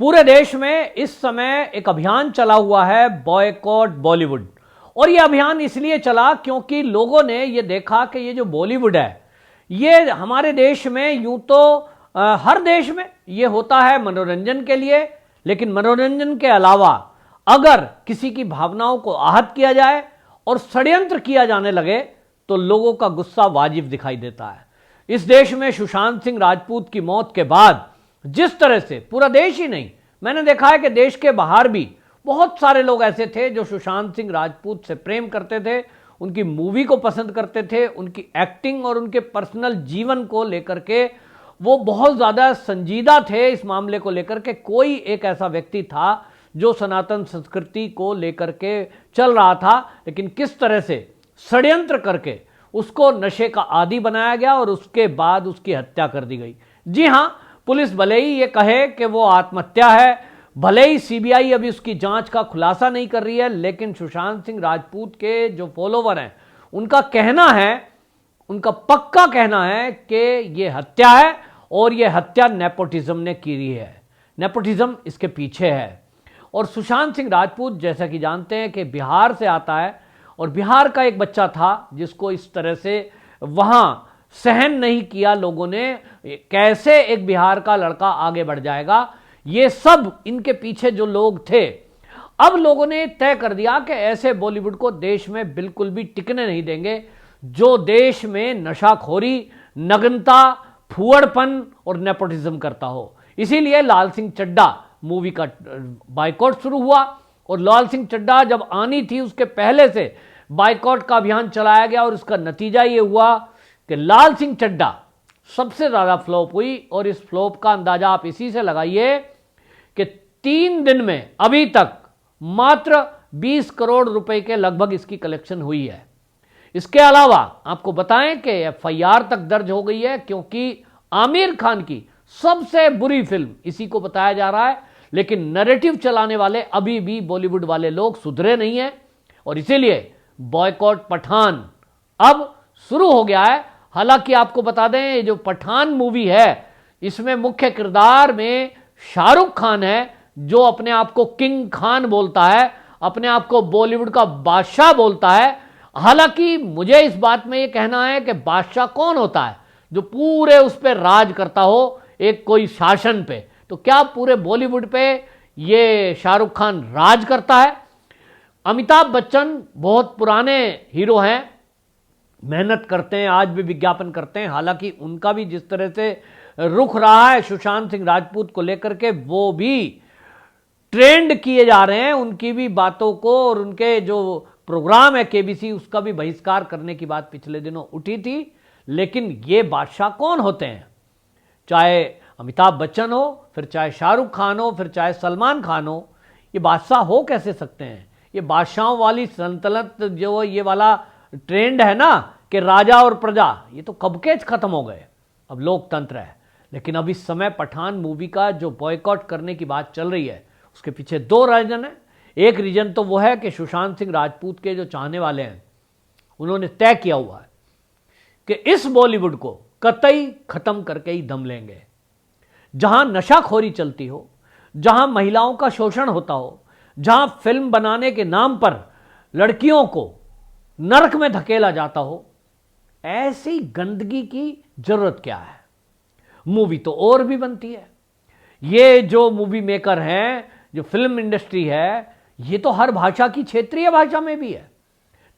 पूरे देश में इस समय एक अभियान चला हुआ है, बॉयकॉट बॉलीवुड। और यह अभियान इसलिए चला क्योंकि लोगों ने यह देखा कि ये जो बॉलीवुड है, ये हमारे देश में यूं तो हर देश में ये होता है मनोरंजन के लिए, लेकिन मनोरंजन के अलावा अगर किसी की भावनाओं को आहत किया जाए और षड्यंत्र किया जाने लगे तो लोगों का गुस्सा वाजिब दिखाई देता है। इस देश में सुशांत सिंह राजपूत की मौत के बाद जिस तरह से पूरा देश ही नहीं, मैंने देखा है कि देश के बाहर भी बहुत सारे लोग ऐसे थे जो सुशांत सिंह राजपूत से प्रेम करते थे, उनकी मूवी को पसंद करते थे, उनकी एक्टिंग और उनके पर्सनल जीवन को लेकर के वो बहुत ज़्यादा संजीदा थे इस मामले को लेकर के। कोई एक ऐसा व्यक्ति था जो सनातन संस्कृति को लेकर के चल रहा था, लेकिन किस तरह से षड्यंत्र करके उसको नशे का आदी बनाया गया और उसके बाद उसकी हत्या कर दी गई। जी हां, पुलिस भले ही ये कहे कि वो आत्महत्या है, भले ही सीबीआई अभी उसकी जांच का खुलासा नहीं कर रही है, लेकिन सुशांत सिंह राजपूत के जो फॉलोवर हैं उनका कहना है, उनका पक्का कहना है कि ये हत्या है और ये हत्या नेपोटिज्म ने की है, नेपोटिज्म इसके पीछे है। और सुशांत सिंह राजपूत जैसा कि जानते हैं कि बिहार से आता है और बिहार का एक बच्चा था जिसको इस तरह से वहां सहन नहीं किया लोगों ने, कैसे एक बिहार का लड़का आगे बढ़ जाएगा। ये सब इनके पीछे जो लोग थे, अब लोगों ने तय कर दिया कि ऐसे बॉलीवुड को देश में बिल्कुल भी टिकने नहीं देंगे जो देश में नशाखोरी, नग्नता, फुअड़पन और नेपोटिज्म करता हो। इसीलिए लाल सिंह चड्ढा मूवी का बाइकॉट शुरू हुआ और लाल सिंह चड्ढा जब आनी थी उसके पहले से बाइकॉट का अभियान चलाया गया और उसका नतीजा ये हुआ कि लाल सिंह चड्ढा सबसे ज्यादा फ्लॉप हुई। और इस फ्लॉप का अंदाजा आप इसी से लगाइए कि 3 दिन में अभी तक मात्र 20 करोड़ रुपए के लगभग इसकी कलेक्शन हुई है। इसके अलावा आपको बताएं कि एफआईआर तक दर्ज हो गई है क्योंकि आमिर खान की सबसे बुरी फिल्म इसी को बताया जा रहा है, लेकिन नैरेटिव चलाने वाले अभी भी बॉलीवुड वाले लोग सुधरे नहीं हैं और इसीलिए बॉयकॉट पठान अब शुरू हो गया है। हालांकि आपको बता दें, ये जो पठान मूवी है इसमें मुख्य किरदार में शाहरुख खान है जो अपने आप को किंग खान बोलता है, अपने आप को बॉलीवुड का बादशाह बोलता है। हालांकि मुझे इस बात में ये कहना है कि बादशाह कौन होता है जो पूरे उस पर राज करता हो, एक कोई शासन पे, तो क्या पूरे बॉलीवुड पे ये शाहरुख खान राज करता है? अमिताभ बच्चन बहुत पुराने हीरो हैं, मेहनत करते हैं, आज भी विज्ञापन करते हैं। हालांकि उनका भी जिस तरह से रुख रहा है सुशांत सिंह राजपूत को लेकर के, वो भी ट्रेंड किए जा रहे हैं, उनकी भी बातों को और उनके जो प्रोग्राम है केबीसी उसका भी बहिष्कार करने की बात पिछले दिनों उठी थी। लेकिन ये बादशाह कौन होते हैं? चाहे अमिताभ बच्चन हो, फिर चाहे शाहरुख खान हो, फिर चाहे सलमान खान हो, ये बादशाह हो कैसे सकते हैं? ये बादशाहों वाली सल्तनत जो ये वाला ट्रेंड है ना कि राजा और प्रजा, ये तो कब के खत्म हो गए, अब लोकतंत्र है। लेकिन अब इस समय पठान मूवी का जो बॉयकॉट करने की बात चल रही है उसके पीछे 2 रीजन है। एक रीजन तो वो है कि सुशांत सिंह राजपूत के जो चाहने वाले हैं उन्होंने तय किया हुआ है कि इस बॉलीवुड को कतई खत्म करके ही दम लेंगे। जहां नशाखोरी चलती हो, जहां महिलाओं का शोषण होता हो, जहां फिल्म बनाने के नाम पर लड़कियों को नरक में धकेला जाता हो, ऐसी गंदगी की जरूरत क्या है? मूवी तो और भी बनती है। ये जो मूवी मेकर हैं, जो फिल्म इंडस्ट्री है, ये तो हर भाषा की, क्षेत्रीय भाषा में भी है।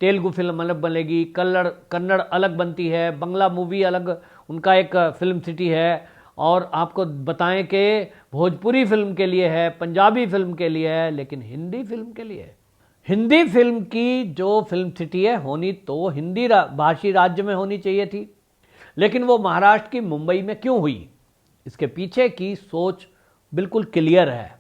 तेलुगु फिल्म अलग बनेगी, कन्नड़ अलग बनती है, बंगला मूवी अलग, उनका एक फिल्म सिटी है, और आपको बताएं कि भोजपुरी फिल्म के लिए है, पंजाबी फिल्म के लिए है, लेकिन हिंदी फिल्म के लिए, हिंदी फिल्म की जो फिल्म सिटी है होनी तो हिंदी भाषी राज्य में होनी चाहिए थी, लेकिन वो महाराष्ट्र की मुंबई में क्यों हुई? इसके पीछे की सोच बिल्कुल क्लियर है,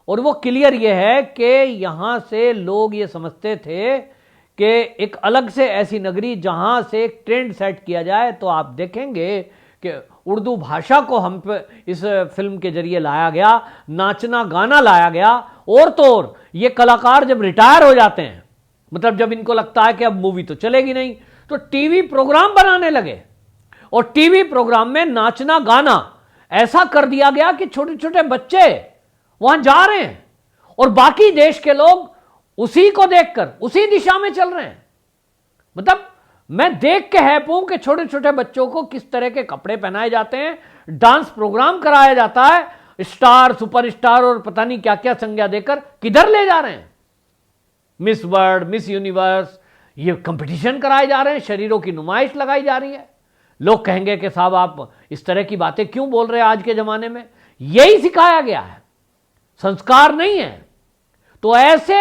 और वो क्लियर ये है कि यहाँ से लोग ये समझते थे कि एक अलग से ऐसी नगरी जहाँ से एक ट्रेंड सेट किया जाए। तो आप देखेंगे कि उर्दू भाषा को हम पे इस फिल्म के जरिए लाया गया, नाचना गाना लाया गया, और तो और ये कलाकार जब रिटायर हो जाते हैं, मतलब जब इनको लगता है कि अब मूवी तो चलेगी नहीं, तो टीवी प्रोग्राम बनाने लगे, और टीवी प्रोग्राम में नाचना गाना ऐसा कर दिया गया कि छोटे छोटे बच्चे वहां जा रहे हैं और बाकी देश के लोग उसी को देखकर उसी दिशा में चल रहे हैं। मतलब मैं देख के हैप हूं कि छोटे छोटे बच्चों को किस तरह के कपड़े पहनाए जाते हैं, डांस प्रोग्राम कराया जाता है, स्टार सुपरस्टार और पता नहीं क्या क्या संज्ञा देकर किधर ले जा रहे हैं। मिस वर्ल्ड, मिस यूनिवर्स, ये कंपटीशन कराए जा रहे हैं, शरीरों की नुमाइश लगाई जा रही है। लोग कहेंगे कि साहब आप इस तरह की बातें क्यों बोल रहे हैं आज के जमाने में। यही सिखाया गया है, संस्कार नहीं है। तो ऐसे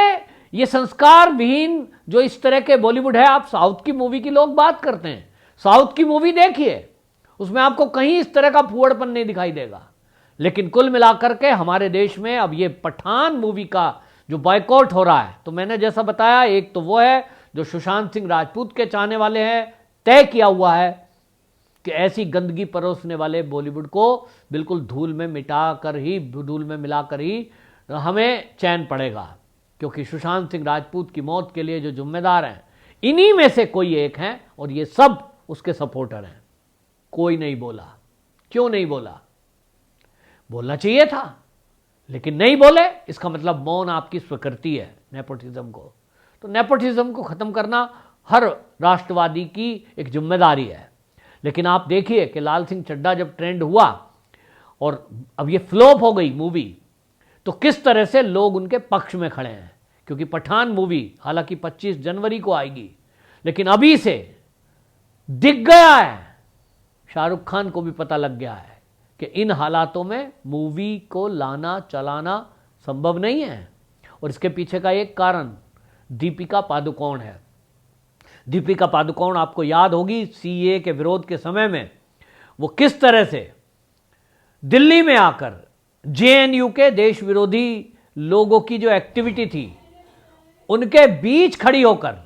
ये संस्कार विहीन जो इस तरह के बॉलीवुड है, आप साउथ की मूवी की लोग बात करते हैं, साउथ की मूवी देखिए, उसमें आपको कहीं इस तरह का फुहड़पन नहीं दिखाई देगा। लेकिन कुल मिलाकर के हमारे देश में अब ये पठान मूवी का जो बॉयकॉट हो रहा है, तो मैंने जैसा बताया, एक तो वो है जो सुशांत सिंह राजपूत के चाहने वाले हैं, तय किया हुआ है कि ऐसी गंदगी परोसने वाले बॉलीवुड को बिल्कुल धूल में मिटाकर ही, धूल में मिलाकर ही हमें चैन पड़ेगा, क्योंकि सुशांत सिंह राजपूत की मौत के लिए जो जिम्मेदार हैं, इन्हीं में से कोई एक हैं और ये सब उसके सपोर्टर हैं। कोई नहीं बोला। क्यों नहीं बोला? बोलना चाहिए था, लेकिन नहीं बोले। इसका मतलब मौन आपकी स्वीकृति है नेपोटिज्म को। तो नेपोटिज्म को खत्म करना हर राष्ट्रवादी की एक जिम्मेदारी है। लेकिन आप देखिए कि लाल सिंह चड्ढा जब ट्रेंड हुआ और अब ये फ्लॉप हो गई मूवी, तो किस तरह से लोग उनके पक्ष में खड़े हैं। क्योंकि पठान मूवी हालांकि 25 जनवरी को आएगी, लेकिन अभी से दिख गया है, शाहरुख खान को भी पता लग गया है कि इन हालातों में मूवी को लाना चलाना संभव नहीं है। और इसके पीछे का एक कारण दीपिका पादुकोण है। दीपिका पादुकोण आपको याद होगी, सीए के विरोध के समय में वो किस तरह से दिल्ली में आकर जेएनयू के देश विरोधी लोगों की जो एक्टिविटी थी उनके बीच खड़ी होकर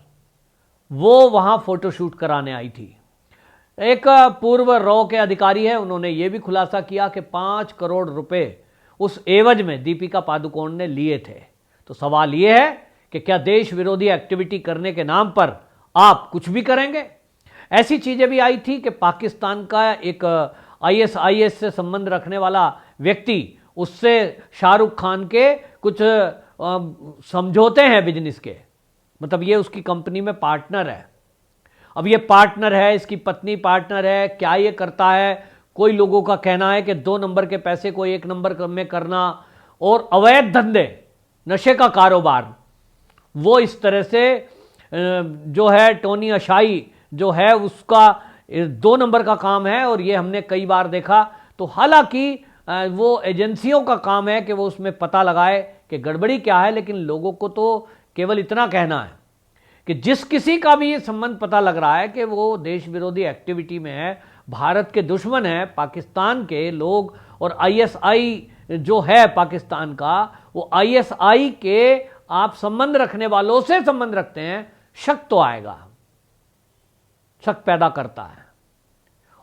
वो वहां फोटोशूट कराने आई थी। एक पूर्व रॉ के अधिकारी है, उन्होंने ये भी खुलासा किया कि 5 करोड़ रुपए उस एवज में दीपिका पादुकोण ने लिए थे। तो सवाल ये है कि क्या देश विरोधी एक्टिविटी करने के नाम पर आप कुछ भी करेंगे? ऐसी चीजें भी आई थी कि पाकिस्तान का एक आईएसआईएस से संबंध रखने वाला व्यक्ति, उससे शाहरुख खान के कुछ समझौते हैं बिजनेस के, मतलब ये उसकी कंपनी में पार्टनर है। अब ये पार्टनर है, इसकी पत्नी पार्टनर है, क्या ये करता है? कोई लोगों का कहना है कि 2 नंबर के पैसे को 1 नंबर में करना और अवैध धंधे, नशे का कारोबार, वो इस तरह से जो है टोनी अशाई जो है उसका 2 नंबर का काम है। और ये हमने कई बार देखा। तो हालांकि वो एजेंसियों का काम है कि वो उसमें पता लगाए कि गड़बड़ी क्या है, लेकिन लोगों को तो केवल इतना कहना है कि जिस किसी का भी ये संबंध पता लग रहा है कि वो देश विरोधी एक्टिविटी में है, भारत के दुश्मन है, पाकिस्तान के लोग, और आईएसआई जो है पाकिस्तान का, वो आईएसआई के आप संबंध रखने वालों से संबंध रखते हैं, शक तो आएगा, शक पैदा करता है।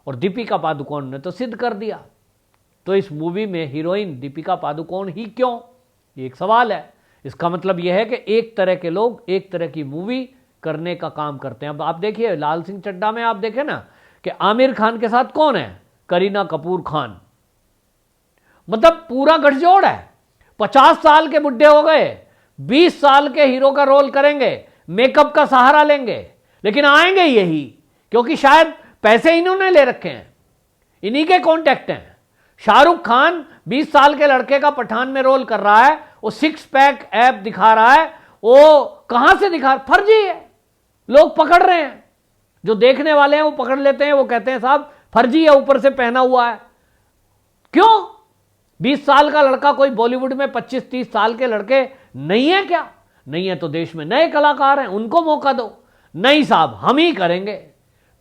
और दीपिका पादुकोण ने तो सिद्ध कर दिया। तो इस मूवी में हीरोइन दीपिका पादुकोण ही क्यों, ये एक सवाल है। इसका मतलब यह है कि एक तरह के लोग एक तरह की मूवी करने का काम करते हैं। अब आप देखिए लाल सिंह चड्ढा में आप देखें ना कि आमिर खान के साथ कौन है? करीना कपूर खान। मतलब पूरा गठजोड़ है। 50 साल के बुढ़े हो गए, 20 साल के हीरो का रोल करेंगे, मेकअप का सहारा लेंगे, लेकिन आएंगे यही, क्योंकि शायद पैसे इन्होंने ले रखे हैं, इन्हीं के कॉन्टेक्ट हैं। शाहरुख खान 20 साल के लड़के का पठान में रोल कर रहा है, वो 6 पैक ऐप दिखा रहा है, वो कहां से दिखा? फर्जी है, लोग पकड़ रहे हैं, जो देखने वाले हैं वो पकड़ लेते हैं, वो कहते हैं साहब फर्जी है, ऊपर से पहना हुआ है। क्यों? 20 साल का लड़का कोई बॉलीवुड में 25-30 साल के लड़के नहीं है क्या? नहीं है तो देश में नए कलाकार हैं, उनको मौका दो। नहीं साहब हम ही करेंगे।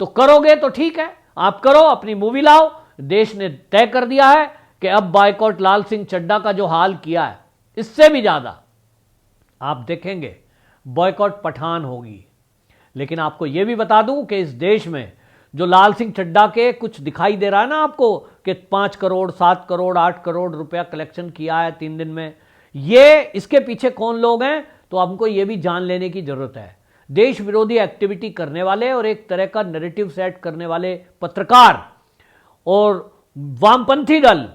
तो करोगे तो ठीक है, आप करो, अपनी मूवी लाओ। देश ने तय कर दिया है कि अब बायकॉट लाल सिंह चड्ढा का जो हाल किया है, इससे भी ज्यादा आप देखेंगे बॉयकॉट पठान होगी। लेकिन आपको यह भी बता दूं कि इस देश में जो लाल सिंह चड्ढा के कुछ दिखाई दे रहा है ना आपको कि 5 करोड़ 7 करोड़ 8 करोड़ रुपया कलेक्शन किया है 3 दिन में, ये इसके पीछे कौन लोग हैं, तो हमको ये भी जान लेने की जरूरत है। देश विरोधी एक्टिविटी करने वाले और एक तरह का नैरेटिव सेट करने वाले पत्रकार और वामपंथी दल,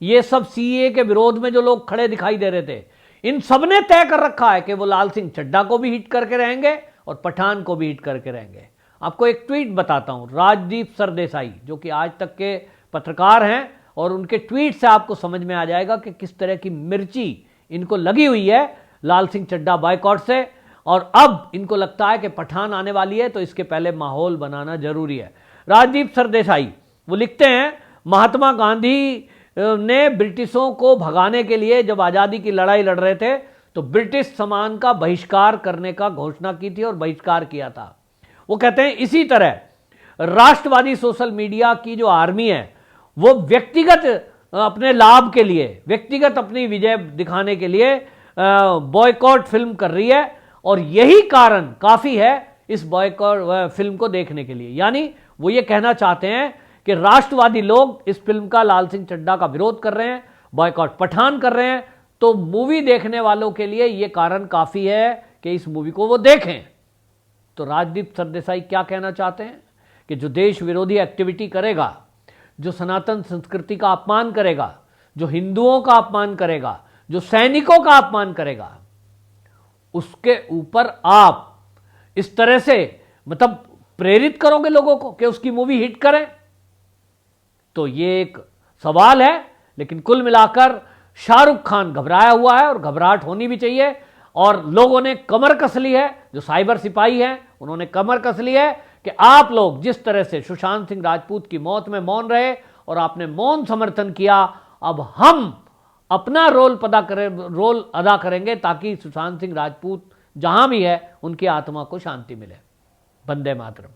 ये सब सीए के विरोध में जो लोग खड़े दिखाई दे रहे थे, इन सब ने तय कर रखा है कि वो लाल सिंह चड्ढा को भी हिट करके रहेंगे और पठान को भी हिट करके रहेंगे। आपको एक ट्वीट बताता हूं, राजदीप सरदेसाई जो कि आज तक के पत्रकार हैं, और उनके ट्वीट से आपको समझ में आ जाएगा कि किस तरह की मिर्ची इनको लगी हुई है लाल सिंह चड्ढा बॉयकॉट से, और अब इनको लगता है कि पठान आने वाली है तो इसके पहले माहौल बनाना जरूरी है। राजदीप सरदेसाई वो लिखते हैं, महात्मा गांधी ने ब्रिटिशों को भगाने के लिए जब आज़ादी की लड़ाई लड़ रहे थे तो ब्रिटिश सामान का बहिष्कार करने का घोषणा की थी और बहिष्कार किया था। वो कहते हैं इसी तरह राष्ट्रवादी सोशल मीडिया की जो आर्मी है वो व्यक्तिगत अपने लाभ के लिए, व्यक्तिगत अपनी विजय दिखाने के लिए बॉयकॉट फिल्म कर रही है, और यही कारण काफी है इस बॉयकॉट फिल्म को देखने के लिए। यानी वो ये कहना चाहते हैं कि राष्ट्रवादी लोग इस फिल्म का, लाल सिंह चड्ढा का विरोध कर रहे हैं, बॉयकॉट पठान कर रहे हैं, तो मूवी देखने वालों के लिए यह कारण काफी है कि इस मूवी को वो देखें। तो राजदीप सरदेसाई क्या कहना चाहते हैं कि जो देश विरोधी एक्टिविटी करेगा, जो सनातन संस्कृति का अपमान करेगा, जो हिंदुओं का अपमान करेगा, जो सैनिकों का अपमान करेगा, उसके ऊपर आप इस तरह से मतलब प्रेरित करोगे लोगों को कि उसकी मूवी हिट करें। तो ये एक सवाल है, लेकिन कुल मिलाकर शाहरुख खान घबराया हुआ है और घबराहट होनी भी चाहिए, और लोगों ने कमर कस ली है, जो साइबर सिपाही हैं उन्होंने कमर कस ली है कि आप लोग जिस तरह से सुशांत सिंह राजपूत की मौत में मौन रहे और आपने मौन समर्थन किया, अब हम अपना रोल अदा करेंगे ताकि सुशांत सिंह राजपूत जहां भी है उनकी आत्मा को शांति मिले। वंदे मातरम।